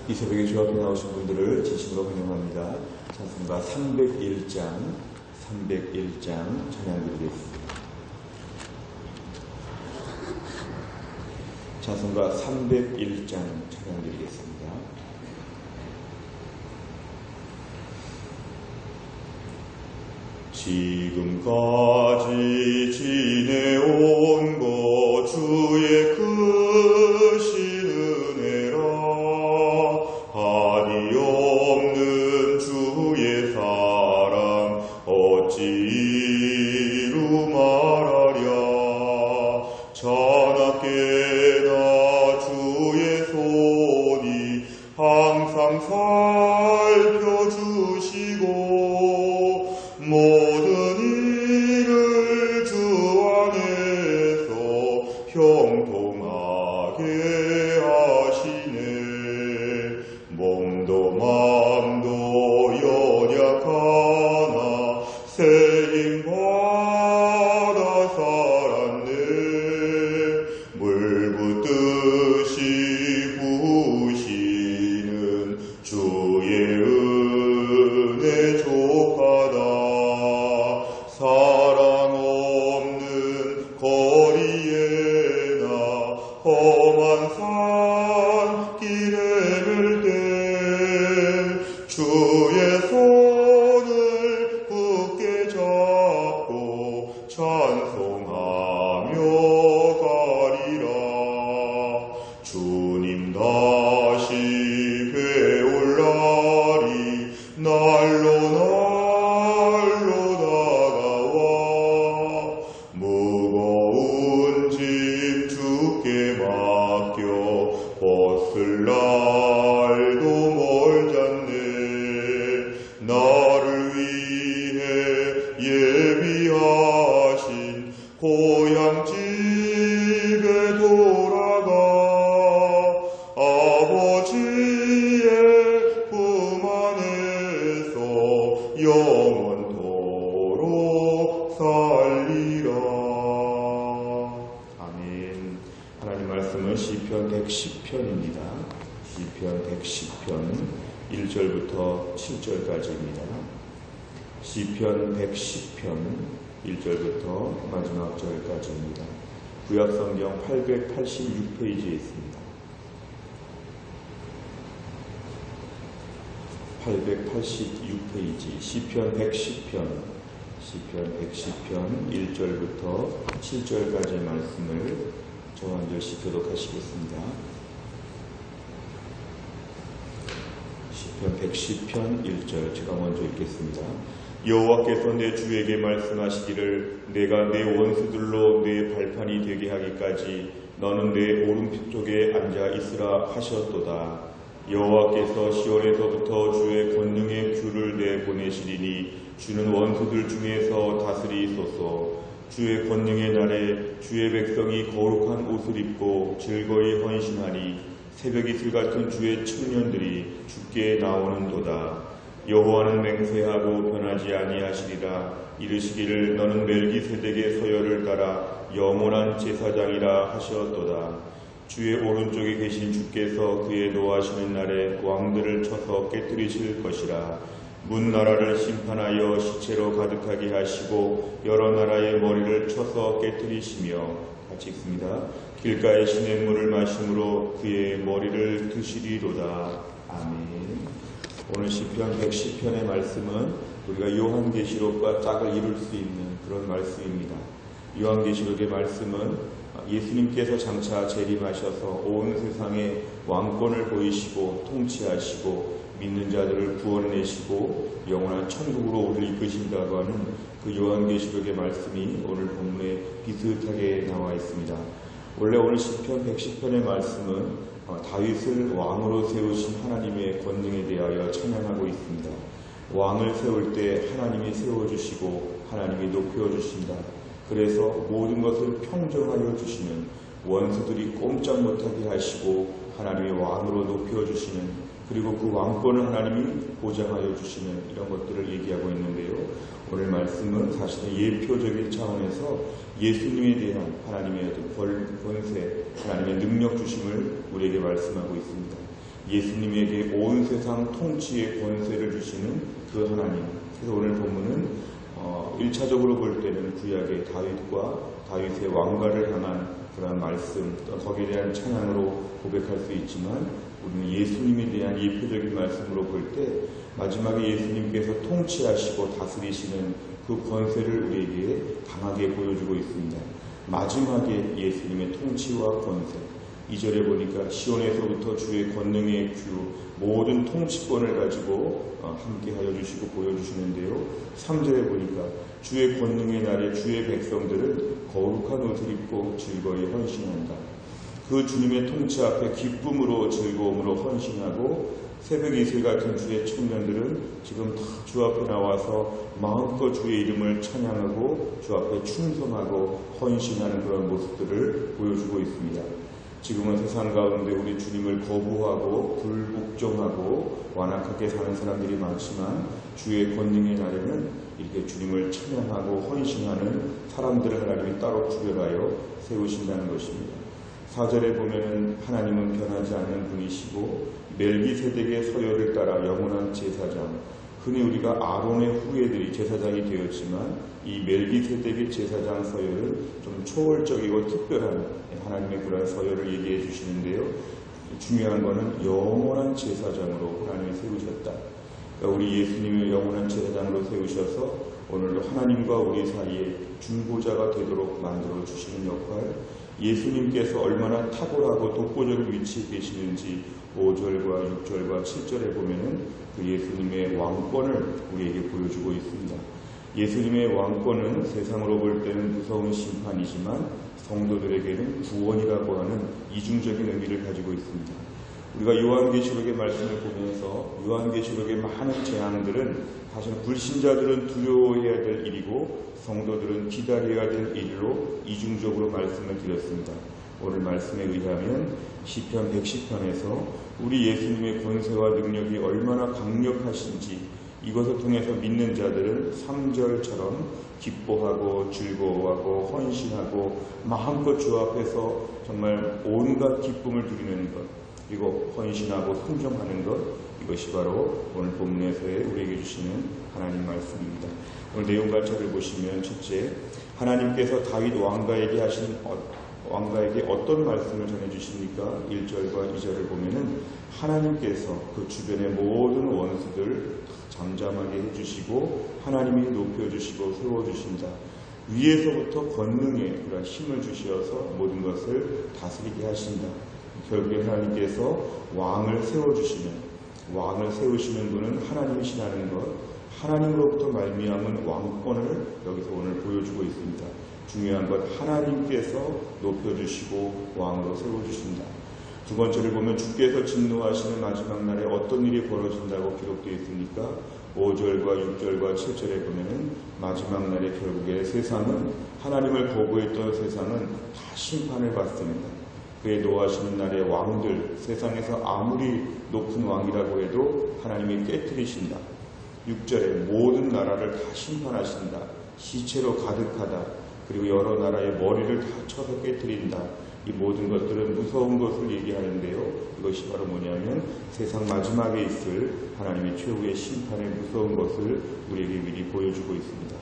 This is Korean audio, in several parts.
이 새벽에 주 앞에 나오신 분들을 진심으로 환영합니다. 찬송가 301장 찬양드리겠습니다. 찬송가 301장 찬양드리겠습니다. 지금까지 지내온 것 주의 크신 은혜라. 한이 없는 주의 사랑 어찌 이루 말하랴. 자나깨나 주의 손이 항상 살펴주시고 모든 일을 주 안에서 형통하게 하시네. 몸도 마음도 연약하나 새 힘 받아 살았네. 물 붓듯이 부으시는 주의 은혜 족하다. 사랑 없는 거리에나 험한 산길에 멜 때 주의 손을 굳게 잡고 찬송하며 가리라. 주님 다시 배올 날이 날로 다가와. 무거운 짐 주께 맡겨 벗을 날도 멀잖네. 나를 위해 예비하신 고향 집에 돌아가 아버지의 품 안에서 영원토록 살리라. 아멘. 하나님 말씀은 시편 110편입니다. 시편 110편 1절부터 7절까지입니다. 시편 110편 1절부터 마지막 절까지입니다. 구약성경 886페이지에 있습니다. 886페이지 시편 110편 1절부터 7절까지의 말씀을 저와 한 절씩 교독하시겠습니다. 시편 110편 1절 제가 먼저 읽겠습니다. 여호와께서 내 주에게 말씀하시기를 내가 내 원수들로 내 발판이 되게 하기까지 너는 내 오른쪽에 앉아 있으라 하셨도다. 여호와께서 시온에서부터 주의 권능의 귤을 내보내시리니 주는 원수들 중에서 다스리소서. 주의 권능의 날에 주의 백성이 거룩한 옷을 입고 즐거이 헌신하니 새벽 이슬 같은 주의 청년들이 주께 나오는도다. 여호와는 맹세하고 변하지 아니하시리라. 이르시기를 너는 멜기세덱의 서열을 따라 영원한 제사장이라 하셨도다. 주의 오른쪽에 계신 주께서 그의 노하시는 날에 왕들을 쳐서 깨뜨리실 것이라. 문 나라를 심판하여 시체로 가득하게 하시고 여러 나라의 머리를 쳐서 깨뜨리시며, 같이 읽습니다. 길가의 시냇물을 마심으로 그의 머리를 드시리로다. 아멘. 오늘 시편 110편의 말씀은 우리가 요한계시록과 짝을 이룰 수 있는 그런 말씀입니다. 요한계시록의 말씀은 예수님께서 장차 재림하셔서 온 세상에 왕권을 보이시고 통치하시고 믿는 자들을 구원내시고 영원한 천국으로 우리를 이끄신다고 하는 그 요한계시록의 말씀이 오늘 본문에 비슷하게 나와 있습니다. 원래 오늘 시편 110편의 말씀은 다윗을 왕으로 세우신 하나님의 권능에 대하여 찬양하고 있습니다. 왕을 세울 때 하나님이 세워주시고 하나님이 높여주신다. 그래서 모든 것을 평정하여 주시는, 원수들이 꼼짝 못하게 하시고 하나님의 왕으로 높여주시는, 그리고 그 왕권을 하나님이 보장하여 주시는 이런 것들을 얘기하고 있는데요. 오늘 말씀은 사실은 예표적인 차원에서 예수님에 대한 하나님의 권세, 하나님의 능력 주심을 우리에게 말씀하고 있습니다. 예수님에게 온 세상 통치의 권세를 주시는 그 하나님. 그래서 오늘 본문은 1차적으로 볼 때는 구약의 다윗의 왕가를 향한 그런 말씀, 또 거기에 대한 찬양으로 고백할 수 있지만 우리는 예수님에 대한 예표적인 말씀으로 볼 때 마지막에 예수님께서 통치하시고 다스리시는 그 권세를 우리에게 강하게 보여주고 있습니다. 마지막에 예수님의 통치와 권세, 2절에 보니까 시온에서부터 주의 권능의 규 모든 통치권을 가지고 함께 하여 주시고 보여주시는데요. 3절에 보니까 주의 권능의 날에 주의 백성들은 거룩한 옷을 입고 즐거이 헌신한다. 그 주님의 통치 앞에 기쁨으로 즐거움으로 헌신하고 새벽 이슬 같은 주의 청년들은 지금 다 주 앞에 나와서 마음껏 주의 이름을 찬양하고 주 앞에 충성하고 헌신하는 그런 모습들을 보여주고 있습니다. 지금은 세상 가운데 우리 주님을 거부하고 불복종하고 완악하게 사는 사람들이 많지만 주의 권능의 날에는 이렇게 주님을 찬양하고 헌신하는 사람들을 하나님이 따로 구별하여 세우신다는 것입니다. 4절에 보면은 하나님은 변하지 않는 분이시고 멜기세덱의 서열을 따라 영원한 제사장, 흔히 우리가 아론의 후예들이 제사장이 되었지만 이 멜기세덱의 제사장 서열은 좀 초월적이고 특별한 하나님의 그런 서열을 얘기해 주시는데요. 중요한 것은 영원한 제사장으로 하나님이 세우셨다. 그러니까 우리 예수님을 영원한 제사장으로 세우셔서 오늘도 하나님과 우리 사이에 중보자가 되도록 만들어 주시는 역할, 예수님께서 얼마나 탁월하고 독보적인 위치에 계시는지 5절과 6절과 7절에 보면은 그 예수님의 왕권을 우리에게 보여주고 있습니다. 예수님의 왕권은 세상으로 볼 때는 무서운 심판이지만 성도들에게는 구원이라고 하는 이중적인 의미를 가지고 있습니다. 우리가 요한계시록의 말씀을 보면서 요한계시록의 많은 재앙들은 사실 불신자들은 두려워해야 될 일이고 성도들은 기다려야 될 일로 이중적으로 말씀을 드렸습니다. 오늘 말씀에 의하면 시편 110편에서 우리 예수님의 권세와 능력이 얼마나 강력하신지 이것을 통해서 믿는 자들은 3절처럼 기뻐하고 즐거워하고 헌신하고 마음껏 주 앞에서 정말 온갖 기쁨을 누리는 것, 그리고 헌신하고 순종하는 것, 이것이 바로 오늘 본문에서의 우리에게 주시는 하나님 말씀입니다. 오늘 내용 가차를 보시면 첫째, 하나님께서 다윗 왕가에게 어떤 말씀을 전해주십니까? 1절과 2절을 보면은 하나님께서 그 주변의 모든 원수들 잠잠하게 해주시고 하나님이 높여주시고 세워주신다. 위에서부터 권능에 그런 힘을 주셔서 모든 것을 다스리게 하신다. 결국에 하나님께서 왕을 세우시는 분은 하나님이시라는 것, 하나님으로부터 말미암은 왕권을 여기서 오늘 보여주고 있습니다. 중요한 것, 하나님께서 높여주시고 왕으로 세워주신다. 두 번째를 보면 주께서 진노하시는 마지막 날에 어떤 일이 벌어진다고 기록되어 있습니까? 5절과 6절과 7절에 보면 마지막 날에 결국에 세상은, 하나님을 거부했던 세상은 다 심판을 받습니다. 그의 노하시는 날의 왕들, 세상에서 아무리 높은 왕이라고 해도 하나님이 깨뜨리신다. 6절에 모든 나라를 다 심판하신다. 시체로 가득하다. 그리고 여러 나라의 머리를 다 쳐서 깨뜨린다. 이 모든 것들은 무서운 것을 얘기하는데요. 이것이 바로 뭐냐면 세상 마지막에 있을 하나님의 최후의 심판의 무서운 것을 우리에게 미리 보여주고 있습니다.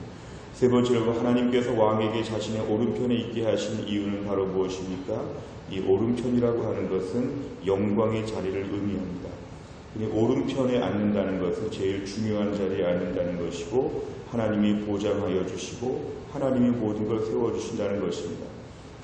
세 번째로 하나님께서 왕에게 자신의 오른편에 있게 하신 이유는 바로 무엇입니까? 이 오른편이라고 하는 것은 영광의 자리를 의미합니다. 오른편에 앉는다는 것은 제일 중요한 자리에 앉는다는 것이고 하나님이 보장하여 주시고 하나님이 모든 걸 세워주신다는 것입니다.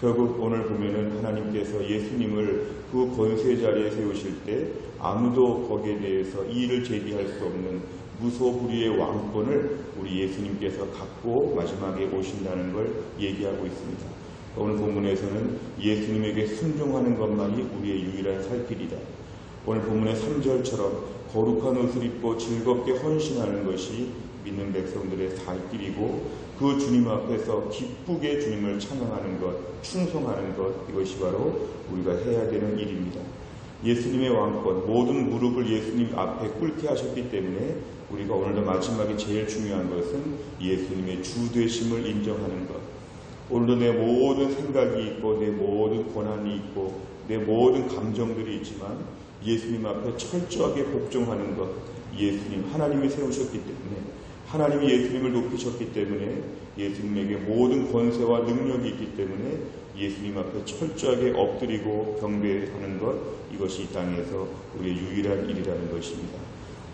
결국 오늘 보면은 하나님께서 예수님을 그 권세 자리에 세우실 때 아무도 거기에 대해서 이의를 제기할 수 없는 무소불위의 왕권을 우리 예수님께서 갖고 마지막에 오신다는 걸 얘기하고 있습니다. 오늘 본문에서는 예수님에게 순종하는 것만이 우리의 유일한 살 길이다. 오늘 본문의 3절처럼 거룩한 옷을 입고 즐겁게 헌신하는 것이 믿는 백성들의 살 길이고 그 주님 앞에서 기쁘게 주님을 찬양하는 것, 충성하는 것, 이것이 바로 우리가 해야 되는 일입니다. 예수님의 왕권, 모든 무릎을 예수님 앞에 꿇게 하셨기 때문에 우리가 오늘도 마지막에 제일 중요한 것은 예수님의 주 되심을 인정하는 것. 오늘도 내 모든 생각이 있고 내 모든 고난이 있고 내 모든 감정들이 있지만 예수님 앞에 철저하게 복종하는 것, 예수님 하나님이 세우셨기 때문에, 하나님이 예수님을 높이셨기 때문에, 예수님에게 모든 권세와 능력이 있기 때문에 예수님 앞에 철저하게 엎드리고 경배하는 것, 이것이 이 땅에서 우리의 유일한 일이라는 것입니다.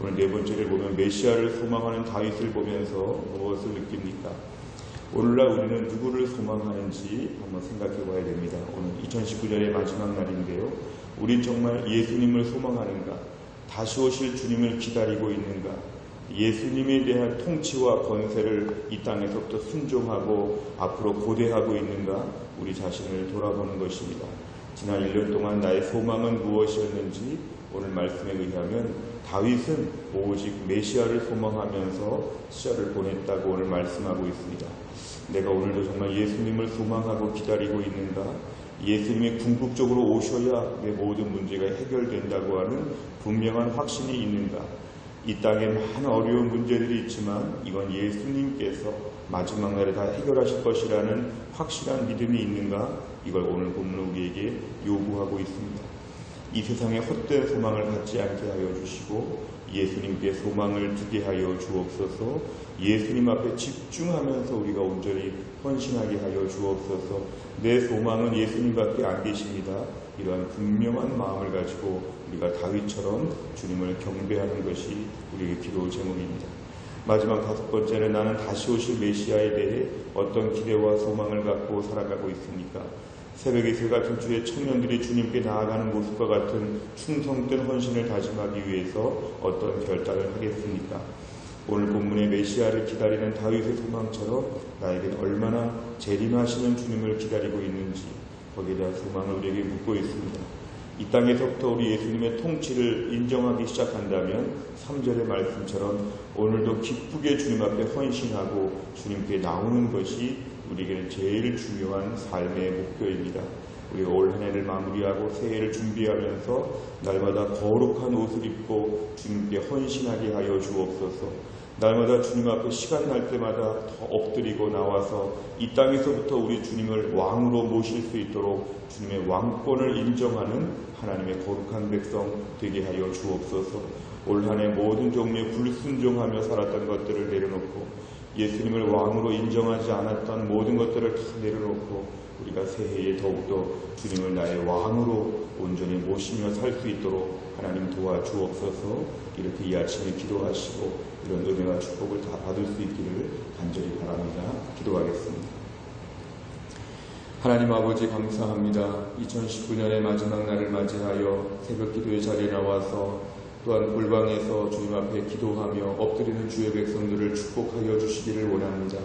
오늘 네 번째를 보면 메시아를 소망하는 다윗을 보면서 무엇을 느낍니까? 오늘날 우리는 누구를 소망하는지 한번 생각해 봐야 됩니다. 오늘 2019년의 마지막 날인데요. 우린 정말 예수님을 소망하는가? 다시 오실 주님을 기다리고 있는가? 예수님에 대한 통치와 권세를 이 땅에서부터 순종하고 앞으로 고대하고 있는가? 우리 자신을 돌아보는 것입니다. 지난 1년 동안 나의 소망은 무엇이었는지 오늘 말씀에 의하면 다윗은 오직 메시아를 소망하면서 시절을 보냈다고 오늘 말씀하고 있습니다. 내가 오늘도 정말 예수님을 소망하고 기다리고 있는가? 예수님이 궁극적으로 오셔야 내 모든 문제가 해결된다고 하는 분명한 확신이 있는가? 이 땅에 많은 어려운 문제들이 있지만 이건 예수님께서 마지막 날에 다 해결하실 것이라는 확실한 믿음이 있는가? 이걸 오늘 본문 우리에게 요구하고 있습니다. 이 세상에 헛된 소망을 갖지 않게 하여 주시고 예수님께 소망을 두게 하여 주옵소서. 예수님 앞에 집중하면서 우리가 온전히 헌신하게 하여 주옵소서. 내 소망은 예수님밖에 안 계십니다. 이러한 분명한 마음을 가지고 우리가 다윗처럼 주님을 경배하는 것이 우리의 기도 제목입니다. 마지막 다섯 번째는 나는 다시 오실 메시아에 대해 어떤 기대와 소망을 갖고 살아가고 있습니까? 새벽 이슬 같은 주의 청년들이 주님께 나아가는 모습과 같은 충성된 헌신을 다짐하기 위해서 어떤 결단을 하겠습니까? 오늘 본문의 메시아를 기다리는 다윗의 소망처럼 나에겐 얼마나 재림하시는 주님을 기다리고 있는지 거기에 대한 소망을 우리에게 묻고 있습니다. 이 땅에서부터 우리 예수님의 통치를 인정하기 시작한다면 3절의 말씀처럼 오늘도 기쁘게 주님 앞에 헌신하고 주님께 나오는 것이 우리에게는 제일 중요한 삶의 목표입니다. 우리가 올 한 해를 마무리하고 새해를 준비하면서 날마다 거룩한 옷을 입고 주님께 헌신하게 하여 주옵소서. 날마다 주님 앞에 시간 날 때마다 더 엎드리고 나와서 이 땅에서부터 우리 주님을 왕으로 모실 수 있도록 주님의 왕권을 인정하는 하나님의 거룩한 백성 되게 하여 주옵소서. 올 한 해 모든 종류의 불순종하며 살았던 것들을 내려놓고 예수님을 왕으로 인정하지 않았던 모든 것들을 다 내려놓고 우리가 새해에 더욱더 주님을 나의 왕으로 온전히 모시며 살 수 있도록 하나님 도와주옵소서. 이렇게 이 아침에 기도하시고 이런 은혜와 축복을 다 받을 수 있기를 간절히 바랍니다. 기도하겠습니다. 하나님 아버지 감사합니다. 2019년의 마지막 날을 맞이하여 새벽 기도의 자리에 나와서 또한 골방에서 주님 앞에 기도하며 엎드리는 주의 백성들을 축복하여 주시기를 원합니다.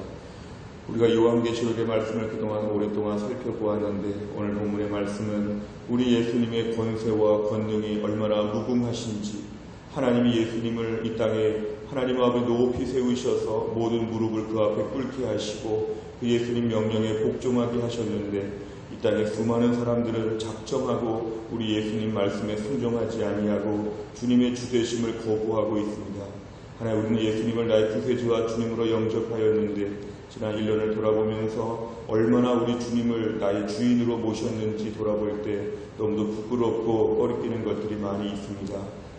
우리가 요한계시록의 말씀을 그동안 오랫동안 살펴보았는데 오늘 본문의 말씀은 우리 예수님의 권세와 권능이 얼마나 무궁하신지, 하나님이 예수님을 이 땅에 하나님 앞에 높이 세우셔서 모든 무릎을 그 앞에 꿇게 하시고 그 예수님 명령에 복종하게 하셨는데 이 땅에 수많은 사람들은 작정하고 우리 예수님 말씀에 순종하지 아니하고 주님의 주되심을 거부하고 있습니다. 하나님, 우리는 예수님을 나의 구세주와 주님으로 영접하였는데 지난 1년을 돌아보면서 얼마나 우리 주님을 나의 주인으로 모셨는지 돌아볼 때 너무도 부끄럽고 꺼리끼는 것들이 많이 있습니다.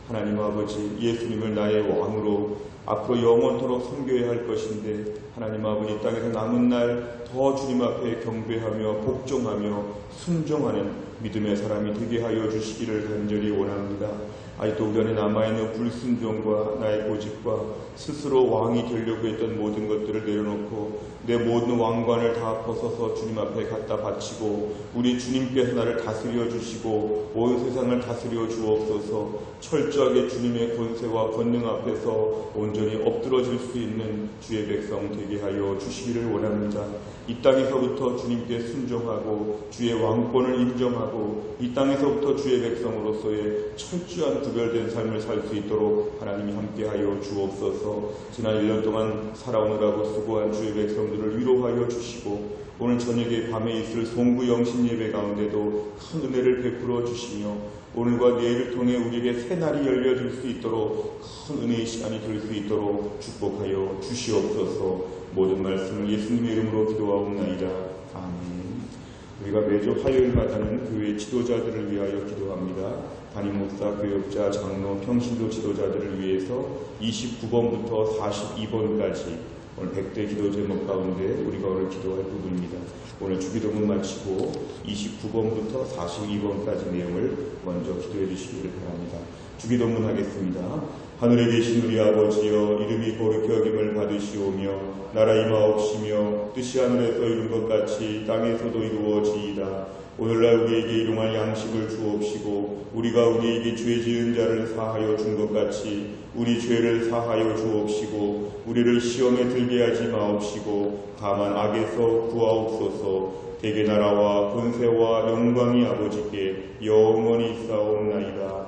하나님 아버지, 예수님을 나의 왕으로 앞으로 영원토록 섬겨야 할 것인데 하나님 아버지, 이 땅에서 남은 날 더 주님 앞에 경배하며 복종하며 순종하는 믿음의 사람이 되게 하여 주시기를 간절히 원합니다. 아직도 우리 안에 남아있는 불순종과 나의 고집과 스스로 왕이 되려고 했던 모든 것들을 내려놓고 내 모든 왕관을 다 벗어서 주님 앞에 갖다 바치고 우리 주님께서 나를 다스려 주시고 온 세상을 다스려 주옵소서. 철저하게 주님의 권세와 권능 앞에서 온전히 엎드러질 수 있는 주의 백성 되게 하여 주시기를 원합니다. 이 땅에서부터 주님께 순종하고 주의 왕권을 인정하고 이 땅에서부터 주의 백성으로서의 철저한 구별된 삶을 살 수 있도록 하나님이 함께하여 주옵소서. 지난 1년 동안 살아오느라고 수고한 주의 백성들을 위로하여 주시고 오늘 저녁에 밤에 있을 송구 영신 예배 가운데도 큰 은혜를 베풀어 주시며 오늘과 내일을 통해 우리에게 새날이 열려질 수 있도록 큰 은혜의 시간이 될 수 있도록 축복하여 주시옵소서. 모든 말씀을 예수님의 이름으로 기도하옵나이다. 아멘. 우리가 매주 화요일마다는 교회 지도자들을 위하여 기도합니다. 담임목사, 교역자, 장로, 평신도 지도자들을 위해서 29번부터 42번까지 오늘 100대 기도 제목 가운데 우리가 오늘 기도할 부분입니다. 오늘 주기도문 마치고 29번부터 42번까지 내용을 먼저 기도해 주시기를 바랍니다. 주기도문 하겠습니다. 하늘에 계신 우리 아버지여, 이름이 거룩히 여김을 받으시오며 나라 임하옵시며 뜻이 하늘에서 이룬 것 같이 땅에서도 이루어지이다. 오늘날 우리에게 일용할 양식을 주옵시고 우리가 우리에게 죄 지은 자를 사하여 준 것 같이 우리 죄를 사하여 주옵시고 우리를 시험에 들게 하지 마옵시고 다만 악에서 구하옵소서. 대개 나라와 권세와 영광이 아버지께 영원히 있사옵나이다.